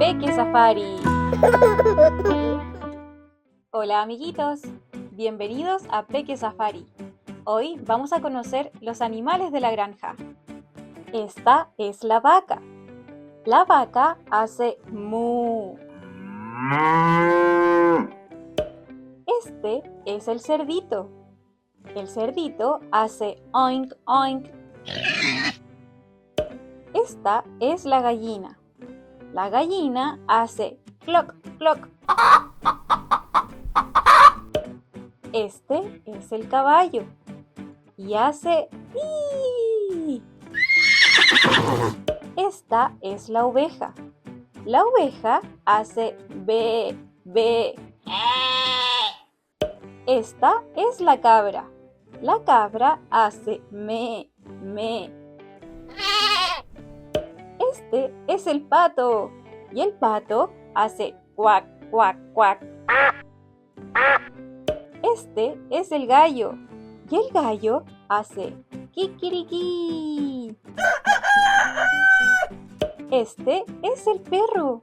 Peque Safari. Hola amiguitos, bienvenidos a Peque Safari. Hoy vamos a conocer los animales de la granja. Esta es la vaca. La vaca hace mu. Este es el cerdito. El cerdito hace oink oink. Esta es la gallina. La gallina hace cloc cloc. Este es el caballo y hace pi. Esta es la oveja. La oveja hace be be. Esta es la cabra. La cabra hace me me. Este es el pato y el pato hace cuac cuac cuac. Este es el gallo y el gallo hace kikiriki. Este es el perro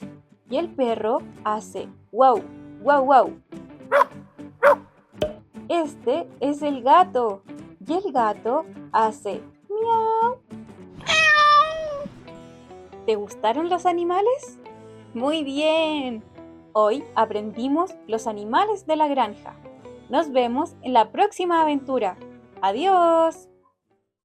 y el perro hace wow wow wow. Este es el gato y el gato hace miau. ¿Te gustaron los animales? Muy bien. Hoy aprendimos los animales de la granja. Nos vemos en la próxima aventura. ¡Adiós!